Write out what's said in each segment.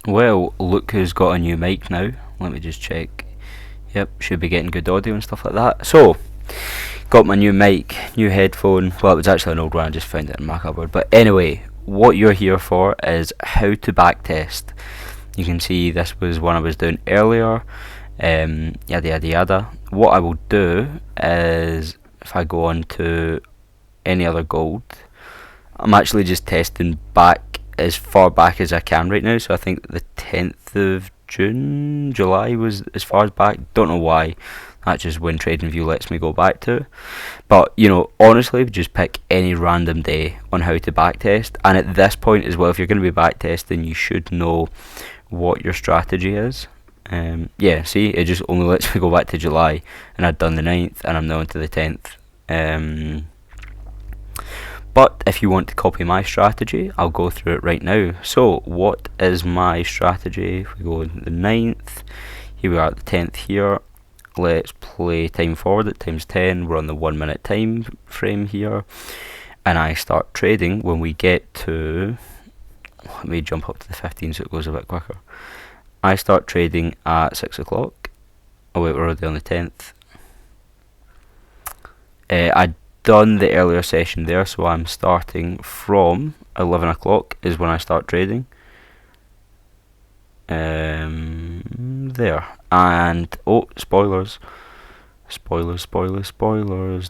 Well, look who's got a new mic now. Let me just check. Yep, should be getting good audio and stuff like that. So, got my new mic, new headphone. Well, it was actually an old one, I just found it in my cupboard. But anyway, what you're here for is how to backtest. You can see this was one I was doing earlier. Yada yada yada. What I will do is, if I go on to any other gold, I'm actually just testing back as far back as I can right now. So I think the 10th of June, July was as far as back. Don't know why. That's just when TradingView lets me go back to. But, honestly, just pick any random day on how to backtest. And at this point as well, if you're going to be backtesting, you should know what your strategy is. Yeah, see, it just only lets me go back to July. And I'd done the 9th, and I'm now into the 10th. But if you want to copy my strategy, I'll go through it right now. So, what is my strategy? If we go to the 9th, here we are at the 10th here. Let's play time forward at times 10. We're on the 1 minute time frame here. And I start trading when we get to... Let me jump up to the 15 so it goes a bit quicker. I start trading at 6 o'clock. Oh wait, we're already on the 10th. I done the earlier session there, so I'm starting from 11 o'clock is when I start trading. There. And, spoilers. Spoilers.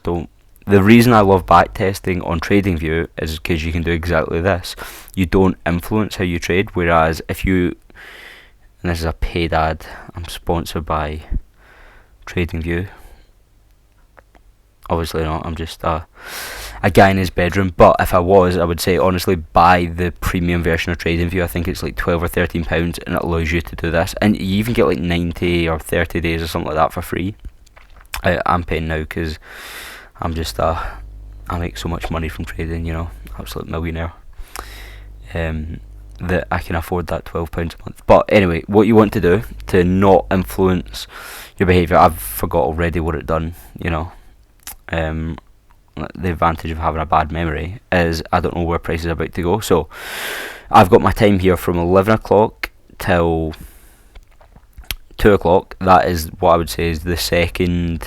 Don't. The reason I love backtesting on TradingView is because you can do exactly this. You don't influence how you trade, whereas if you... And this is a paid ad. I'm sponsored by TradingView. Obviously not, I'm just a guy in his bedroom, but if I was, I would say honestly buy the premium version of TradingView. I think it's like £12 or £13 and it allows you to do this, and you even get like 90 or 30 days or something like that for free. I'm paying now because I'm just I make so much money from trading, absolute millionaire, that I can afford that £12 a month. But anyway, what you want to do to not influence your behaviour, I've forgot already what it done, the advantage of having a bad memory is I don't know where price is about to go. So I've got my time here from 11 o'clock till 2 o'clock. That is what I would say is the second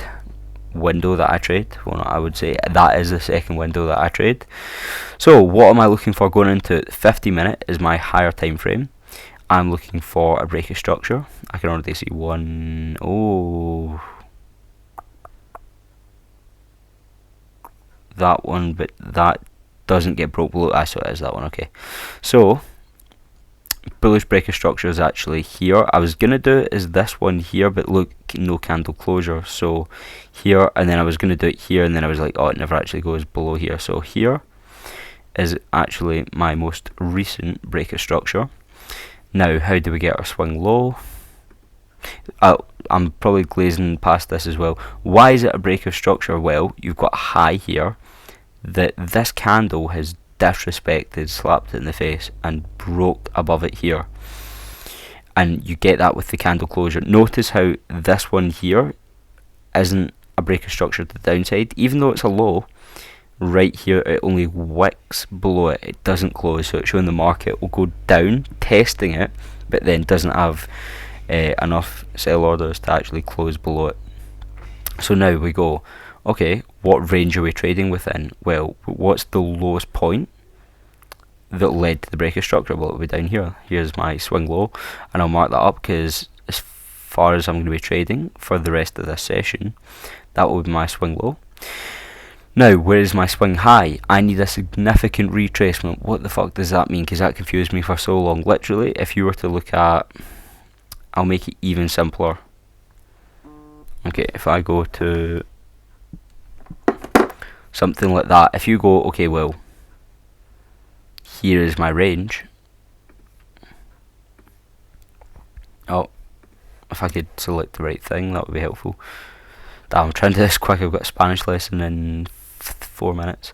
window that I trade. Well, I would say that is the second window that I trade. So what am I looking for going into 50 minute is my higher time frame. I'm looking for a break of structure. I can already see one. That one, but that doesn't get broke below. So it is that one. Okay, so bullish breaker structure is actually here. I was gonna do it as this one here, but look, no candle closure. So here, and then I was gonna do it here, and then I was like, oh, it never actually goes below here. So here is actually my most recent breaker structure. Now, how do we get our swing low? I'm probably glazing past this as well. Why is it a breaker structure? Well, you've got a high here that this candle has disrespected, slapped it in the face, and broke above it here. And you get that with the candle closure. Notice how this one here isn't a breaker structure to the downside. Even though it's a low, right here it only wicks below it. It doesn't close, so it's showing the market will go down, testing it, but then doesn't have enough sell orders to actually close below it. So now we go, okay, what range are we trading within? Well, what's the lowest point that led to the breaker structure? Well, it'll be down here. Here's my swing low, and I'll mark that up because as far as I'm going to be trading for the rest of this session, that will be my swing low. Now, where is my swing high? I need a significant retracement. What the fuck does that mean? Because that confused me for so long. Literally, if you were to look at... I'll make it even simpler. Okay, if I go to something like that, if you go, okay, well, here is my range. Oh, if I could select the right thing, that would be helpful. Damn, I'm trying to do this quick. I've got a Spanish lesson in 4 minutes.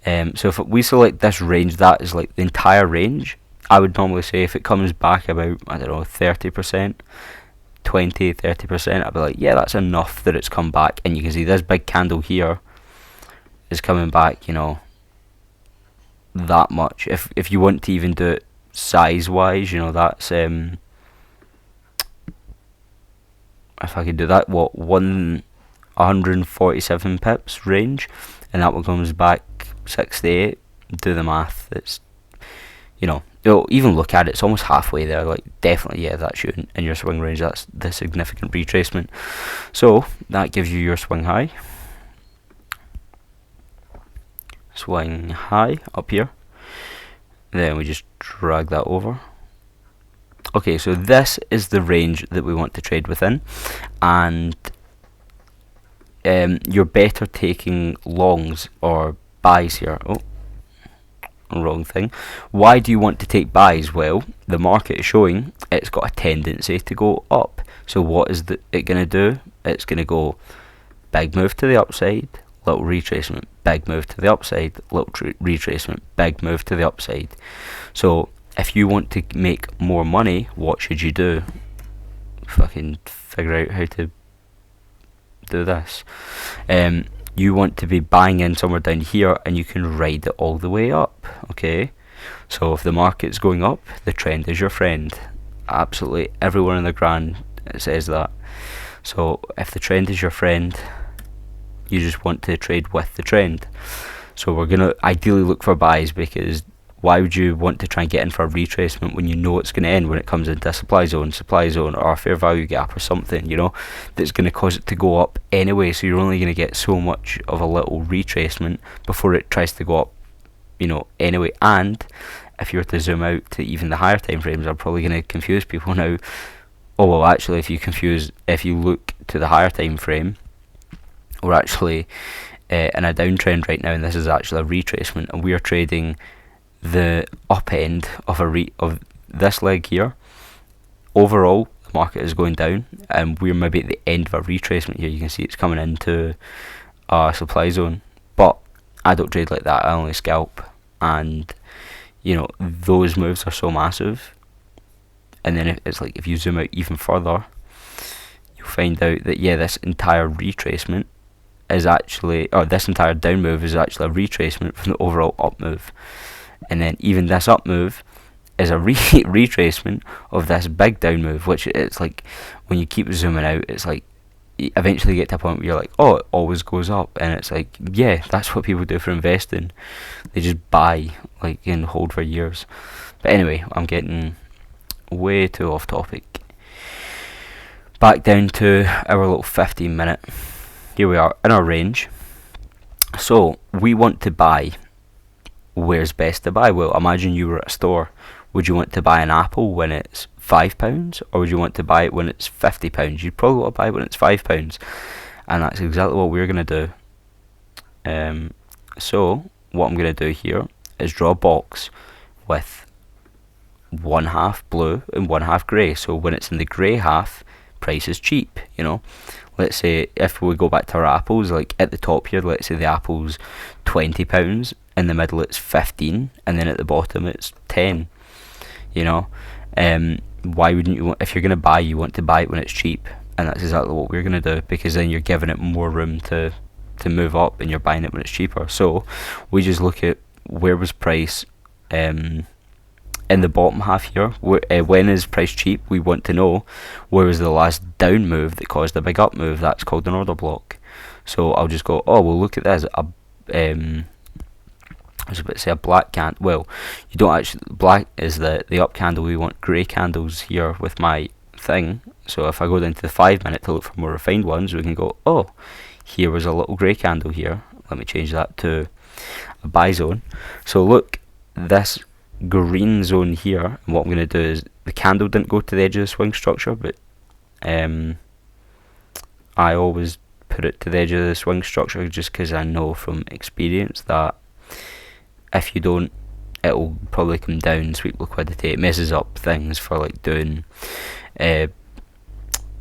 So if we select this range, that is like the entire range. I would normally say if it comes back about, I don't know, 30%, 20, 30%, I'd be like, yeah, that's enough that it's come back. And you can see this big candle here is coming back, that much. If you want to even do it size wise, that's if I could do that, 147 pips range, and that one comes back 68. Do the math. It's you'll even look at it, it's almost halfway there. Like, definitely, yeah, that's you in your swing range. That's the significant retracement. So that gives you your swing high. Swing high up here. Then we just drag that over. Okay, so this is the range that we want to trade within, and you're better taking longs or buys here. Oh, wrong thing. Why do you want to take buys? Well, the market is showing it's got a tendency to go up. So what is it going to do? It's going to go big move to the upside, little retracement, big move to the upside, little retracement, big move to the upside. So if you want to make more money, what should you do? Fucking figure out how to do this. You want to be buying in somewhere down here, and you can ride it all the way up. Okay, so if the market's going up, the trend is your friend. Absolutely everyone in the grand says that. So if the trend is your friend, you just want to trade with the trend. So we're gonna ideally look for buys, because why would you want to try and get in for a retracement when you know it's going to end when it comes into a supply zone, or a fair value gap or something, that's going to cause it to go up anyway? So you're only going to get so much of a little retracement before it tries to go up, anyway. And if you were to zoom out to even the higher time frames, I'm probably going to confuse people now. Oh, well, actually, if you look to the higher time frame, we're actually in a downtrend right now, and this is actually a retracement, and we are trading the up end of of this leg here. Overall, the market is going down, and we're maybe at the end of a retracement here. You can see it's coming into a supply zone, but I don't trade like that. I only scalp, and those moves are so massive. And then if you zoom out even further, you'll find out that this entire retracement is actually, or this entire down move is actually a retracement from the overall up move. And then even this up move is a retracement of this big down move, which it's like, when you keep zooming out, it's like you eventually get to a point where you're like, oh, it always goes up. And it's like, yeah, that's what people do for investing. They just buy and hold for years. But anyway, I'm getting way too off topic. Back down to our little 15-minute. Here we are in our range. So we want to buy. Where's best to buy? Well, imagine you were at a store. Would you want to buy an apple when it's £5, or would you want to buy it when it's £50? You'd probably want to buy it when it's £5, and that's exactly what we're going to do. So what I'm going to do here is draw a box with one half blue and one half grey. So when it's in the grey half, price is cheap. Let's say if we go back to our apples, like at the top here, let's say the apple's £20, in the middle it's 15, and then at the bottom it's 10. Why wouldn't you if you're going to buy, you want to buy it when it's cheap? And that's exactly what we're going to do, because then you're giving it more room to move up, and you're buying it when it's cheaper. So we just look at where was price in the bottom half here. When is price cheap? We want to know where was the last down move that caused a big up move. That's called an order block. So I'll just go, oh, well, look at this. I was about to say a black candle. Well, you don't actually. Black is the up candle. We want grey candles here with my thing. So if I go down to the 5 minute to look for more refined ones, we can go, oh, here was a little grey candle here. Let me change that to a buy zone. So look, this green zone here, and what I'm going to do is, the candle didn't go to the edge of the swing structure, but I always put it to the edge of the swing structure, just because I know from experience that if you don't, it'll probably come down, sweep liquidity. It messes up things for doing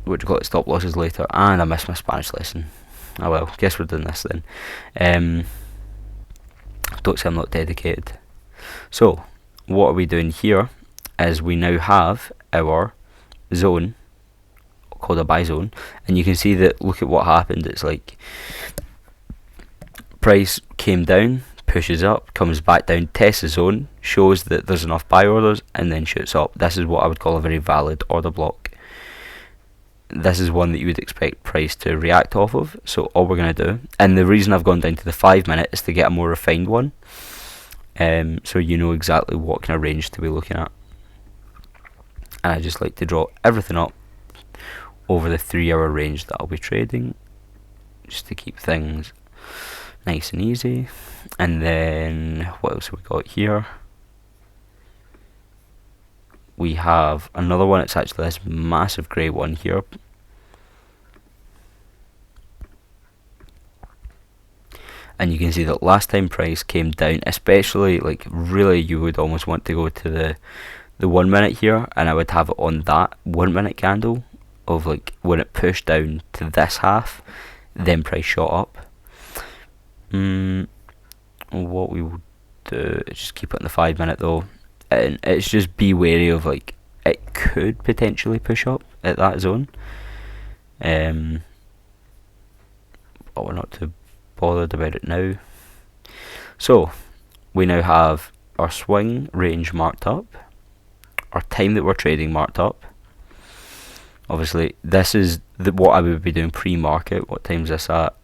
what do you call it, stop losses later. And I missed my Spanish lesson. Oh well, guess we're doing this then. Don't say I'm not dedicated. So what are we doing here is we now have our zone called a buy zone, and you can see that, look at what happened. It's like price came down pushes up, comes back down, tests the zone, shows that there's enough buy orders, and then shoots up. This is what I would call a very valid order block. This is one that you would expect price to react off of. So all we're going to do, and the reason I've gone down to the 5 minute is to get a more refined one, so you know exactly what kind of range to be looking at. And I just like to draw everything up over the 3 hour range that I'll be trading, just to keep things nice and easy. And then what else have we got here? We have another one. It's actually this massive grey one here. And you can see that last time price came down, especially, like, really you would almost want to go to the 1 minute here, and I would have it on that 1 minute candle of, like, when it pushed down to this half, then price shot up. What we will do is just keep it in the 5 minute though, and it's just be wary of, like, it could potentially push up at that zone, but we're not too bothered about it now. So we now have our swing range marked up, our time that we're trading marked up. Obviously this is what I would be doing pre-market. What time is this at?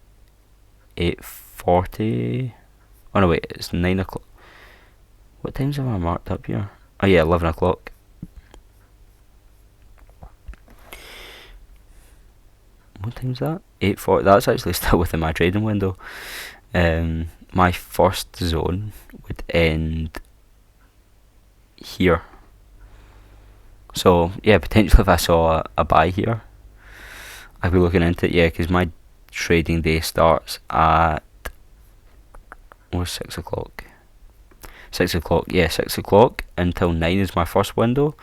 8:40. Oh no, wait, it's 9 o'clock. What times have I marked up here? Oh yeah, 11 o'clock. What time's that? 8:40. That's actually still within my trading window. My first zone would end here. So yeah, potentially if I saw a buy here, I'd be looking into it. Yeah, because my trading day starts at 6 o'clock. 6 o'clock, yeah, 6 o'clock until 9 is my first window,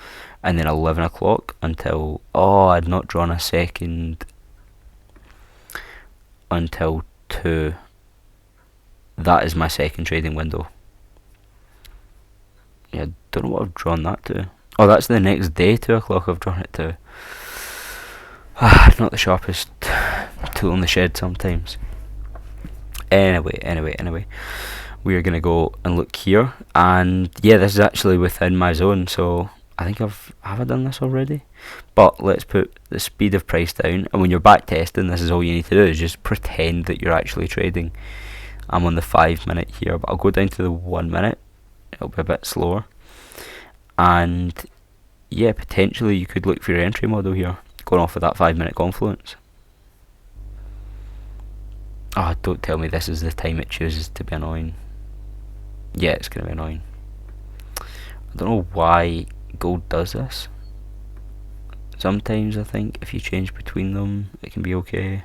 and then 11 o'clock until, I'd not drawn a second until 2. That is my second trading window. Yeah, don't know what I've drawn that to. Oh, that's the next day, 2 o'clock I've drawn it to. Not the sharpest tool in the shed sometimes. Anyway. We are going to go and look here. And yeah, this is actually within my zone. So I think have I done this already? But let's put the speed of price down. And when you're back testing, this is all you need to do, is just pretend that you're actually trading. I'm on the 5 minute here, but I'll go down to the 1 minute. It'll be a bit slower. And yeah, potentially you could look for your entry model here, going off of that 5 minute confluence. Don't tell me this is the time it chooses to be annoying. Yeah, it's going to be annoying. I don't know why gold does this. Sometimes I think if you change between them, it can be okay.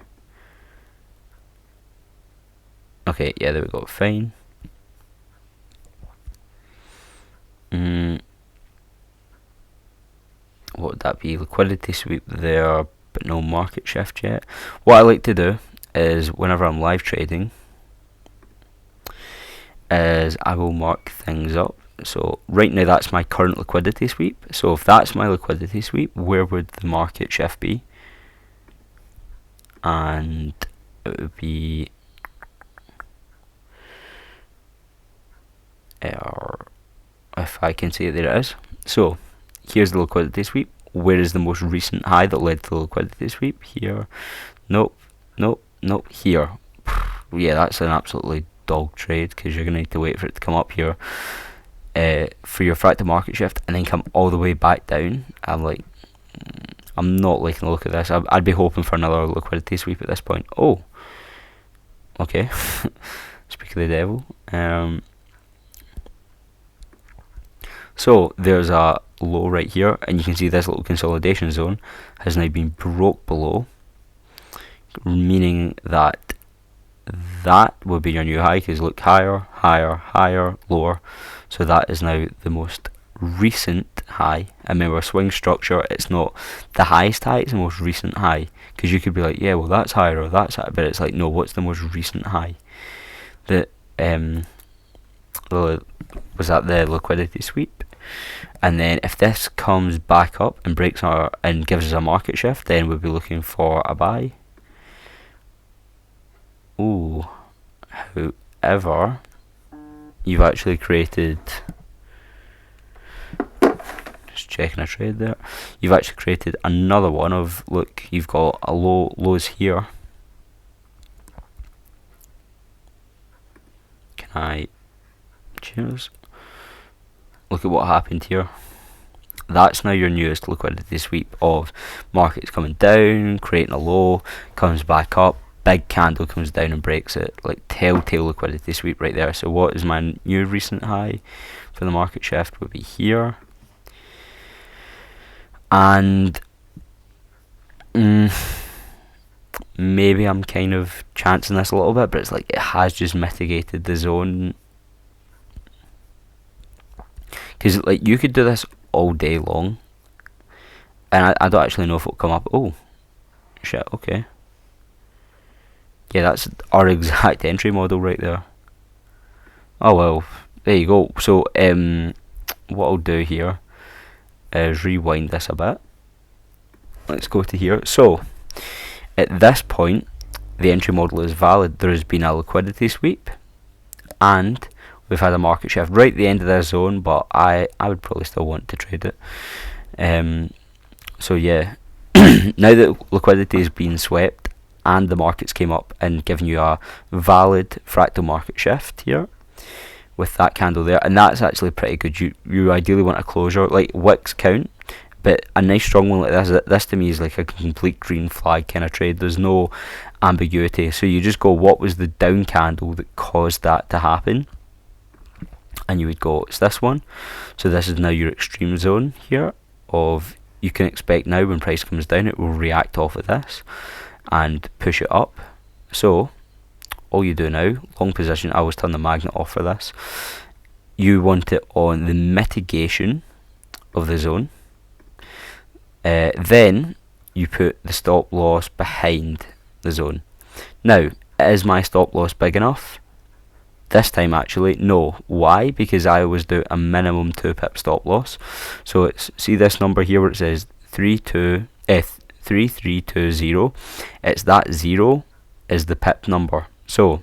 Okay, yeah, there we go, fine. What would that be? Liquidity sweep there, but no market shift yet. What I like to do is, whenever I'm live trading, is I will mark things up. So right now that's my current liquidity sweep. So if that's my liquidity sweep, where would the market shift be? And it would be if I can see it, there it is. So here's the liquidity sweep. Where is the most recent high that led to the liquidity sweep? Here. Nope, here. Yeah, that's an absolutely dog trade, because you're going to need to wait for it to come up here for your fractal market shift, and then come all the way back down. I'm not liking the look of this. I'd be hoping for another liquidity sweep at this point. Oh, okay. Speak of the devil. So there's a low right here, and you can see this little consolidation zone has now been broke below, meaning that will be your new high, because look, higher, lower. So that is now the most recent high. And remember, swing structure, it's not the highest high, it's the most recent high, because you could be like, yeah, well, that's higher or that's higher, but it's like, no, what's the most recent high? Was that the liquidity sweep? And then if this comes back up and breaks and gives us a market shift, then we'll be looking for a buy. Ooh, however, you've actually created, just checking a trade there, you've actually created another one of, look, you've got a lows here. Can I choose? Look at what happened here. That's now your newest liquidity sweep of markets coming down, creating a low, comes back up, big candle comes down and breaks it. Like telltale liquidity sweep right there. So what is my new recent high for the market shift? Would be here. And maybe I'm kind of chancing this a little bit, but it's like it has just mitigated the zone. Because like you could do this all day long, and I don't actually know if it'll come up. Oh shit, okay, yeah, that's our exact entry model right there. Oh well, there you go. So what I'll do here is rewind this a bit. Let's go to here. So at this point the entry model is valid. There has been a liquidity sweep and we've had a market shift right at the end of this zone, but I would probably still want to trade it. So yeah, now that liquidity has been swept and the markets came up and given you a valid fractal market shift here with that candle there, and that's actually pretty good. You ideally want a closure, like wicks count, but a nice strong one like this. This to me is like a complete green flag kind of trade. There's no ambiguity. So you just go, what was the down candle that caused that to happen? And you would go, it's this one. So this is now your extreme zone here of, you can expect now when price comes down it will react off of this and push it up. So all you do now, long position, I always turn the magnet off for this, you want it on the mitigation of the zone. Then you put the stop loss behind the zone. Now, is my stop loss big enough? This time actually, no. Why? Because I always do a minimum 2 pip stop loss. So it's, see this number here where it says 3320. It's that 0 is the pip number. So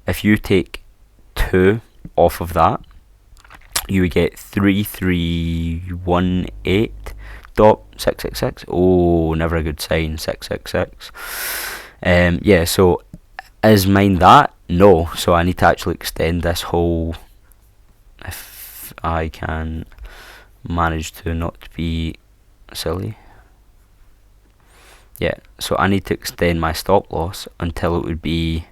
if you take 2 off of that, you would get 3318.666. Oh, never a good sign. 666. Yeah. So is mine that? No, so I need to actually extend this whole, if I can manage to not be silly. Yeah, so I need to extend my stop loss until it would be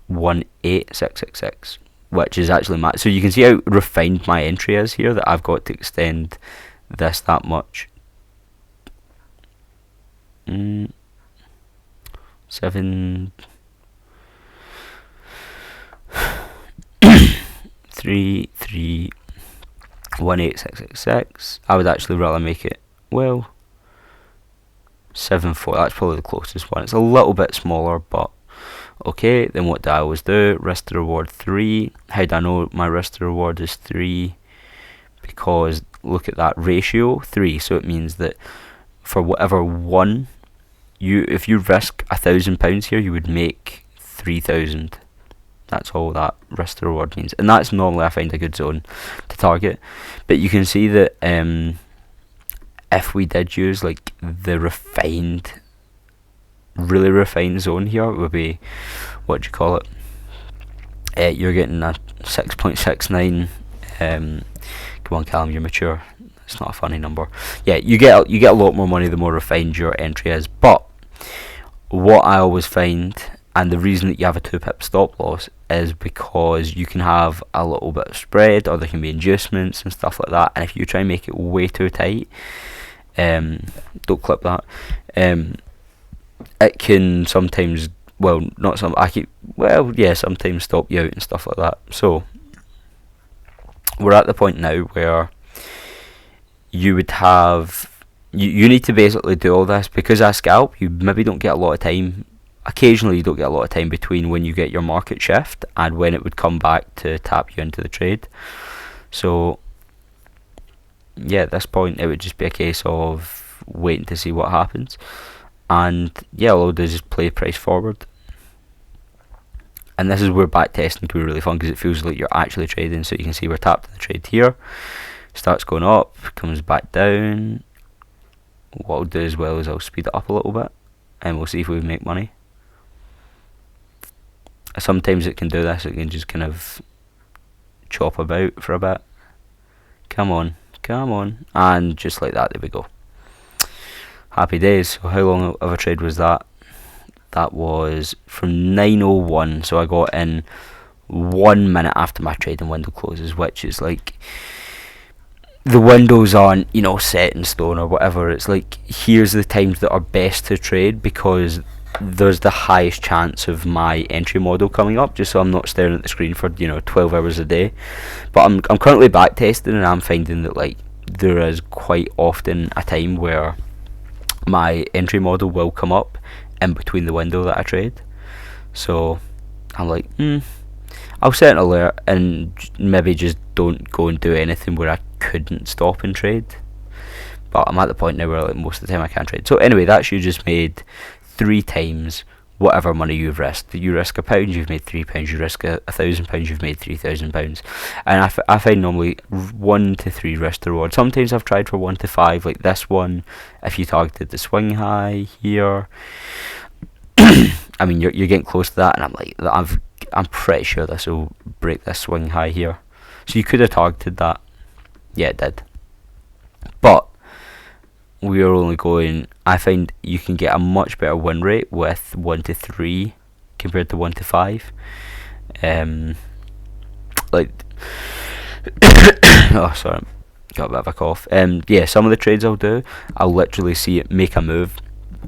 18666, which is actually my, so you can see how refined my entry is here, that I've got to extend this that much. 331866. I would actually rather make it, well, 74. That's probably the closest one. It's a little bit smaller, but okay. Then what do I always do? Risk to reward 3. How do I know my risk to reward is 3? Because look at that ratio, 3. So it means that for whatever one if you risk £1,000 here, you would make 3,000. That's all that risk to reward means, and that's normally I find a good zone to target. But you can see that if we did use like the refined, really refined zone here, it would be, what do you call it? You're getting a 6.69. Come on, Callum, you're mature. It's not a funny number. Yeah, you get a lot more money the more refined your entry is. But what I always find, and the reason that you have a 2 pip stop loss, is because you can have a little bit of spread, or there can be inducements and stuff like that. And if you try and make it way too tight, don't clip that. It can sometimes, well, not some. Sometimes stop you out and stuff like that. So we're at the point now where you would have, you need to basically do all this, because I scalp, you maybe don't get a lot of time. Occasionally you don't get a lot of time between when you get your market shift and when it would come back to tap you into the trade. So yeah, at this point it would just be a case of waiting to see what happens, and yeah, all I'll do is just play price forward. And this is where backtesting can be really fun because it feels like you're actually trading. So you can see we're tapped in the trade here, starts going up, comes back down. What I'll do as well is I'll speed it up a little bit and we'll see if we make money. Sometimes it can do this, it can just kind of chop about for a bit. Come on, come on. And just like that, there we go. Happy days. So how long of a trade was that? That was from 9:01, so I got in 1 minute after my trading window closes, which is like, the windows aren't, you know, set in stone or whatever. It's like, here's the times that are best to trade because there's the highest chance of my entry model coming up, just so I'm not staring at the screen for, 12 hours a day. But I'm currently backtesting and I'm finding that like there is quite often a time where my entry model will come up in between the window that I trade. So I'm like, I'll set an alert and maybe just don't go and do anything where I couldn't stop and trade. But I'm at the point now where like most of the time I can't trade. So anyway, that's you just made 3 times whatever money you've risked. You risk £1, you've made £3. You risk £1,000, you've made £3,000. And I find normally 1 to 3 risk the reward. Sometimes I've tried for 1 to 5, like this one. If you targeted the swing high here, I mean you're getting close to that, and I'm like, I'm pretty sure this will break this swing high here. So you could have targeted that. Yeah, it did. But we are only going, I find you can get a much better win rate with 1 to 3 compared to 1 to 5. Like, oh sorry, got a bit of a cough. Yeah, some of the trades I'll do, I'll literally see it make a move,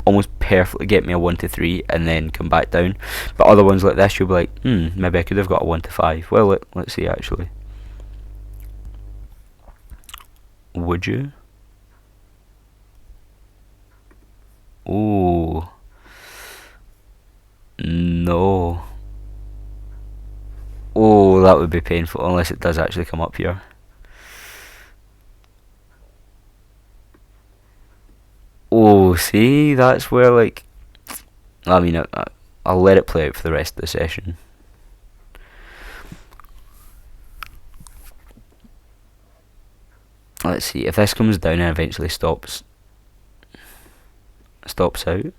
almost perfectly get me a 1 to 3 and then come back down. But other ones like this, you'll be like, maybe I could have got a 1 to 5. Well, let's see actually. Would you? Oh no. Oh, that would be painful unless it does actually come up here. Oh, see, that's where like, I mean, I'll let it play out for the rest of the session. Let's see if this comes down and eventually stops out.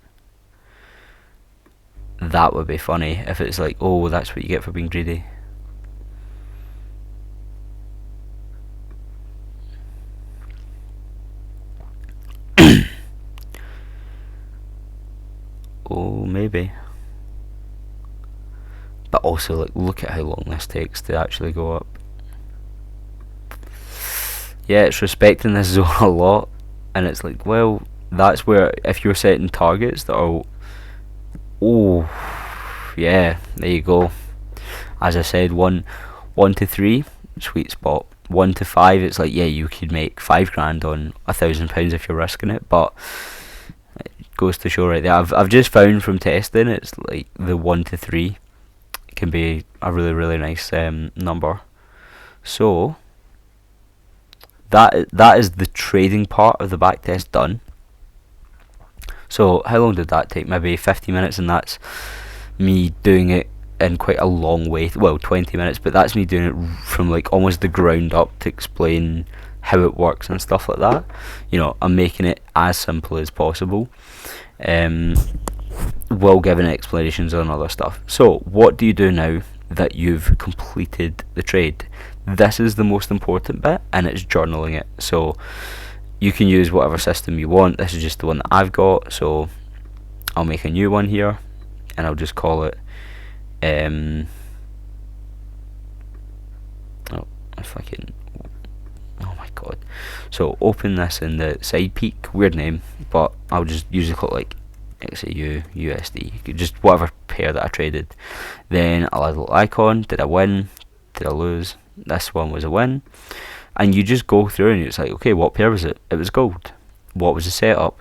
That would be funny if it's like, oh, that's what you get for being greedy. Oh, maybe. But also, like, look at how long this takes to actually go up. Yeah, it's respecting this zone a lot, and it's like, well, that's where, if you're setting targets that are, oh, yeah, there you go. As I said, 1 to 3, sweet spot. 1 to 5, it's like, yeah, you could make £5 on £1,000 if you're risking it, but it goes to show right there. I've just found from testing, it's like the 1 to 3 can be a really, really nice number. So that is the trading part of the backtest done. So how long did that take? Maybe 50 minutes, and that's me doing it in quite a long way. Well, 20 minutes, but that's me doing it from like almost the ground up to explain how it works and stuff like that. I'm making it as simple as possible, while giving explanations on other stuff. So what do you do now that you've completed the trade? This is the most important bit, and it's journaling it. So you can use whatever system you want. This is just the one that I've got, so I'll make a new one here and I'll just call it oh my god. So open this in the side peak, weird name, but I'll just usually call it like XAU, USD, just whatever pair that I traded. Then I'll add a little icon. Did I win? Did I lose? This one was a win. And you just go through and it's like, okay, what pair was it? It was gold. What was the setup?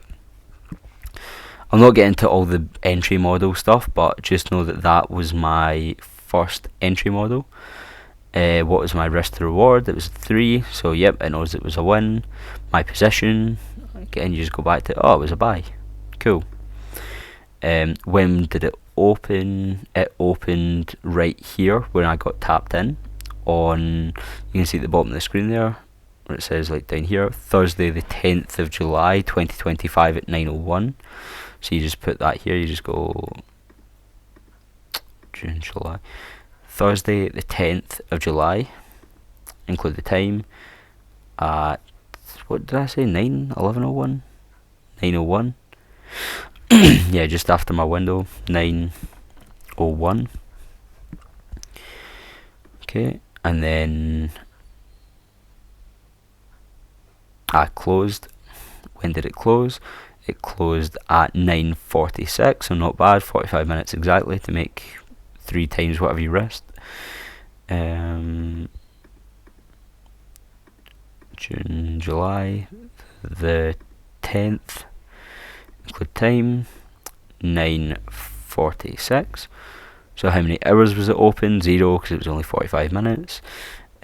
I'm not getting into all the entry model stuff, but just know that that was my first entry model. What was my risk to reward? It was 3, so yep, it knows it was a win. My position, again, you just go back to, oh, it was a buy. Cool. When did it it opened right here when I got tapped in on, you can see at the bottom of the screen there where it says like down here, Thursday the 10th of July 2025 at 9:01. So you just put that here, you just go June, July, Thursday the 10th of July, include the time at, what did I say, 11:01? 9:01. Yeah, just after my window, 9:01. Okay, and then I closed. When did it close? It closed at 9:46, so not bad, 45 minutes exactly to make 3 times whatever you risked. June, July, the 10th, include time, 9:46. So how many hours was it open? 0, because it was only 45 minutes.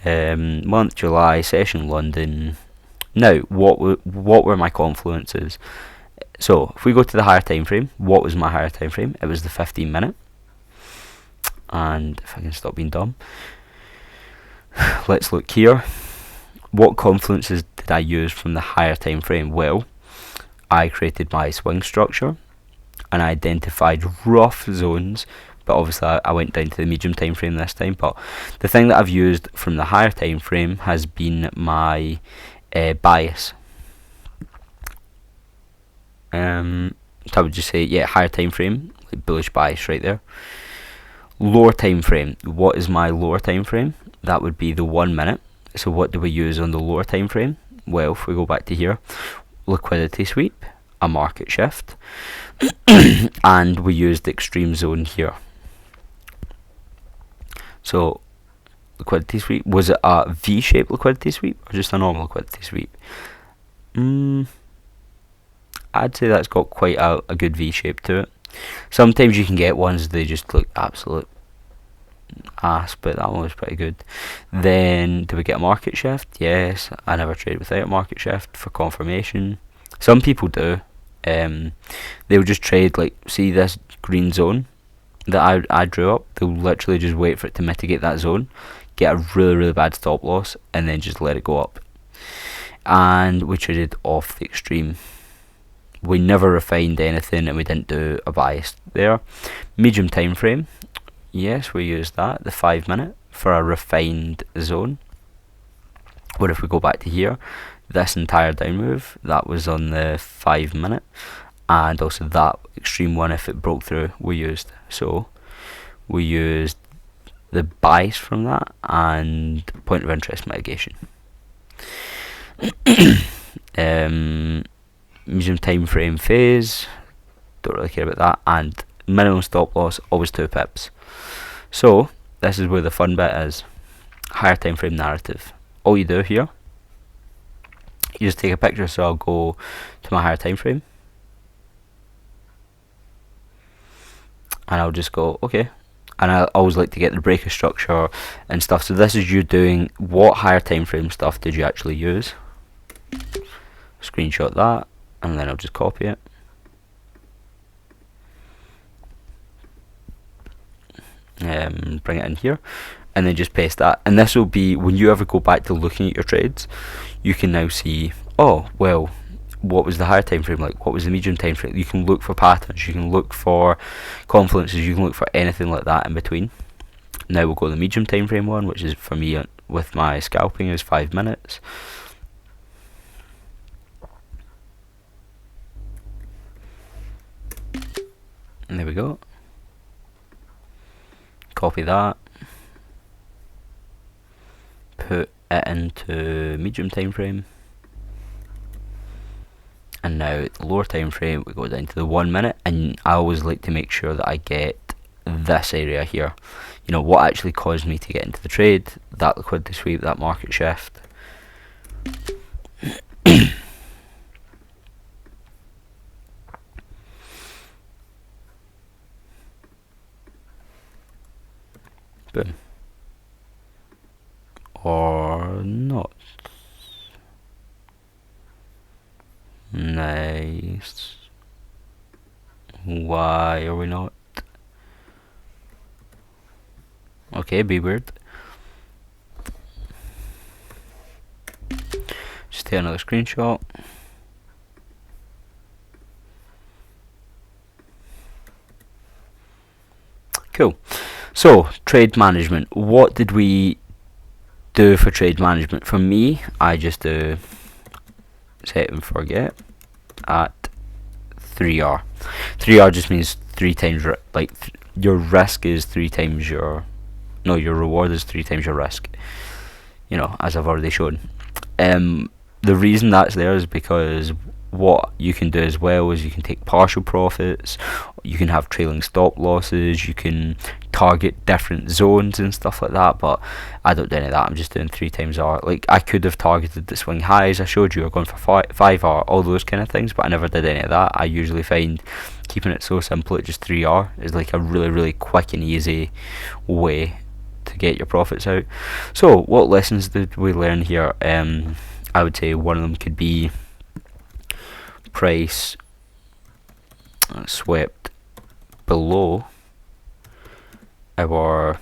Month, July, session, London. Now, what were my confluences? So, if we go to the higher time frame, what was my higher time frame? It was the 15 minute. And if I can stop being dumb, let's look here. What confluences did I use from the higher time frame? Well, I created my swing structure and I identified rough zones, but obviously I went down to the medium time frame this time. But the thing that I've used from the higher time frame has been my bias. So I would just say, yeah, higher time frame, like bullish bias right there. Lower time frame. What is my lower time frame? That would be the 1 minute. So what do we use on the lower time frame? Well, if we go back to here, liquidity sweep, a market shift, and we used the extreme zone here. So liquidity sweep, was it a V-shaped liquidity sweep or just a normal liquidity sweep? I'd say that's got quite a good V shape to it. Sometimes you can get ones they just look absolute ass, but that one was pretty good. Then do we get a market shift? Yes, I never trade without a market shift for confirmation. Some people do. They'll just trade, like, see this green zone that I drew up, they'll literally just wait for it to mitigate that zone, get a really bad stop loss, and then just let it go up. And we traded off the extreme. We never refined anything and we didn't do a bias there. Medium time frame, yes, we used that, the 5 minute, for a refined zone. Where if we go back to here, this entire down move, that was on the 5 minute, and also that extreme one, if it broke through, we used. So we used the bias from that and point of interest mitigation. Medium time frame phase, don't really care about that, and minimum stop loss, always 2 pips. So this is where the fun bit is. Higher time frame narrative. All you do here, you just take a picture. So I'll go to my higher time frame and I'll just go okay, and I always like to get the breaker structure and stuff. So this is you doing what higher time frame stuff did you actually use. Screenshot that, and then I'll just copy it. Bring it in here, and then just paste that. And this will be, when you ever go back to looking at your trades, you can now see, oh, well, what was the higher time frame like? What was the medium time frame? You can look for patterns, you can look for confluences, you can look for anything like that in between. Now we'll go to the medium time frame one, which is for me with my scalping is 5 minutes. And there we go. Copy that, put it into medium time frame, and now at the lower time frame we go down to the 1 minute, and I always like to make sure that I get this area here, you know, what actually caused me to get into the trade, that liquidity sweep, that market shift. Boom. Or not. Nice. Why are we not? Okay, be weird. Just take another screenshot. Cool. So, trade management. What did we do for trade management? For me, I just do set and forget at 3R. 3R just means 3 times, your risk is 3 times your, no, your reward is 3 times your risk. You know, as I've already shown. The reason that's there is because what you can do as well is you can take partial profits, you can have trailing stop losses, you can target different zones and stuff like that, but I don't do any of that. I'm just doing 3 times R. Like, I could have targeted the swing highs I showed you, or gone for 5R, all those kind of things, but I never did any of that. I usually find keeping it so simple at just 3R is like a really, really quick and easy way to get your profits out. So what lessons did we learn here? I would say one of them could be price swept below our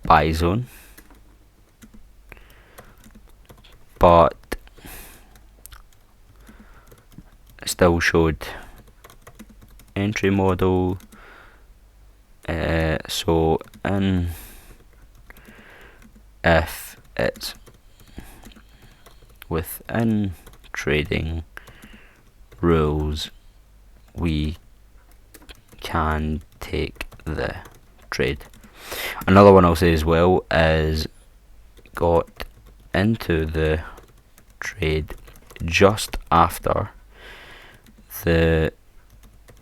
buy zone, but still showed entry model. So if it's within trading rules, we can take the trade. Another one I'll say as well is got into the trade just after the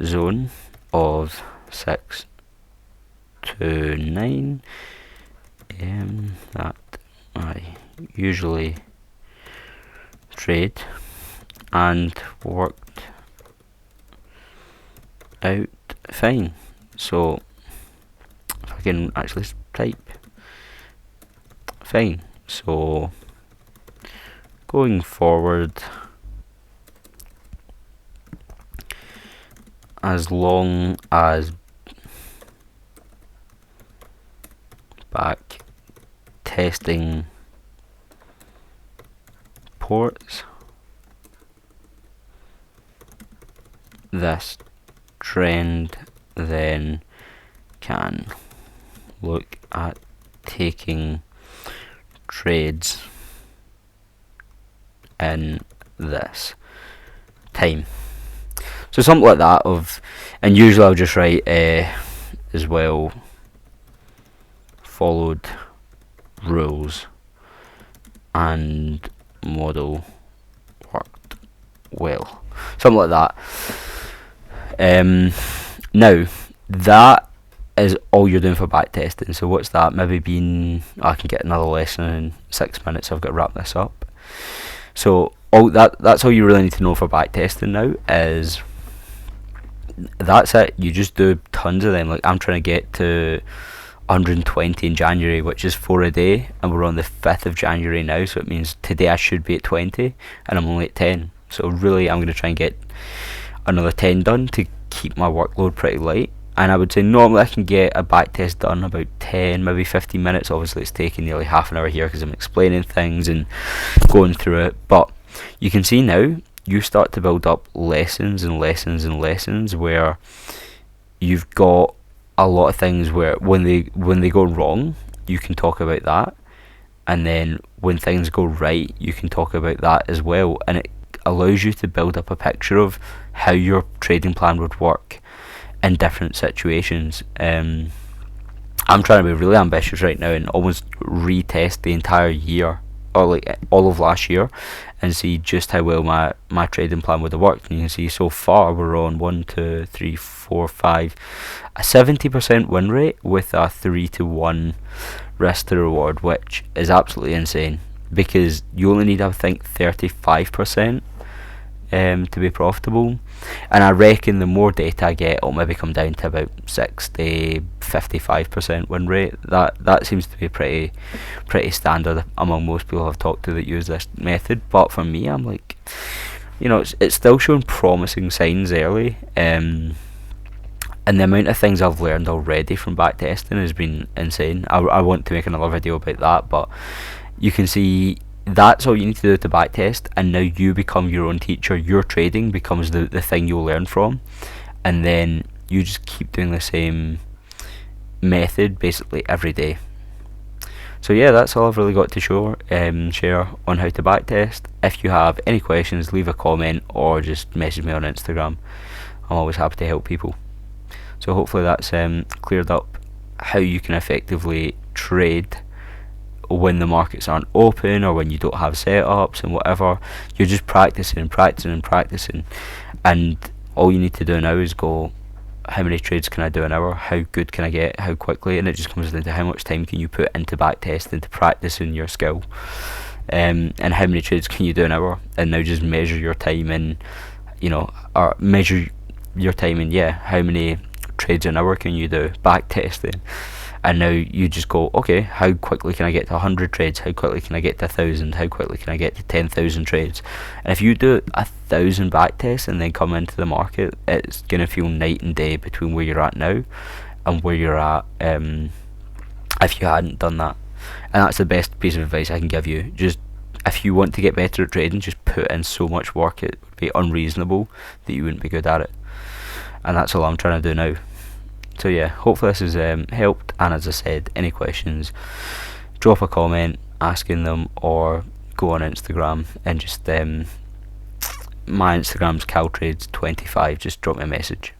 zone of 6 to 9 that I usually trade, and worked out fine. So if I can actually type, fine. So going forward, as long as back testing ports this trend, then can look at taking trades in this time. So something like that and usually I'll just write as well, followed rules and model worked well, something like that. Now that is all you're doing for backtesting. So what's that? Maybe being, I can get another lesson in 6 minutes. I've got to wrap this up. So that's all you really need to know for backtesting now. Is that's it. You just do tons of them. Like, I'm trying to get to 120 in January, which is 4 a day, and we're on the 5th of January now, so it means today I should be at 20 and I'm only at 10. So really I'm going to try and get another 10 done to keep my workload pretty light. And I would say normally I can get a backtest done about 10, maybe 15 minutes. Obviously it's taking nearly half an hour here because I'm explaining things and going through it, but you can see now you start to build up lessons and lessons and lessons where you've got a lot of things where when they go wrong, you can talk about that, and then when things go right, you can talk about that as well, and it allows you to build up a picture of how your trading plan would work in different situations. I'm trying to be really ambitious right now and almost retest the entire year, or like all of last year, and see just how well my trading plan would have worked. And you can see so far we're on 1, 2, 3, 4, 5, a 70% win rate with a 3-to-1 risk to reward, which is absolutely insane, because you only need, I think, 35% to be profitable, and I reckon the more data I get, it'll maybe come down to about 60-55% win rate. That seems to be pretty standard among most people I've talked to that use this method. But for me, I'm like, you know, it's still showing promising signs early, and the amount of things I've learned already from backtesting has been insane. I want to make another video about that, but you can see that's all you need to do to backtest, and now you become your own teacher. Your trading becomes the thing you'll learn from, and then you just keep doing the same method basically every day. So yeah, that's all I've really got to share on how to backtest. If you have any questions, leave a comment or just message me on Instagram. I'm always happy to help people. So hopefully that's cleared up how you can effectively trade when the markets aren't open or when you don't have setups and whatever. You're just practicing and practicing and practicing, and all you need to do now is go, how many trades can I do an hour, how good can I get, how quickly, and it just comes down to how much time can you put into backtesting to practicing your skill, and how many trades can you do an hour. And now just measure your time in, or measure your time in, how many trades an hour can you do backtesting. And now you just go, okay, how quickly can I get to 100 trades? How quickly can I get to 1,000? How quickly can I get to 10,000 trades? And if you do 1,000 backtests and then come into the market, it's going to feel night and day between where you're at now and where you're at if you hadn't done that. And that's the best piece of advice I can give you. Just, if you want to get better at trading, just put in so much work. It would be unreasonable that you wouldn't be good at it. And that's all I'm trying to do now. So yeah, hopefully this has helped, and as I said, any questions, drop a comment asking them, or go on Instagram and just my Instagram's caltrades25, just drop me a message.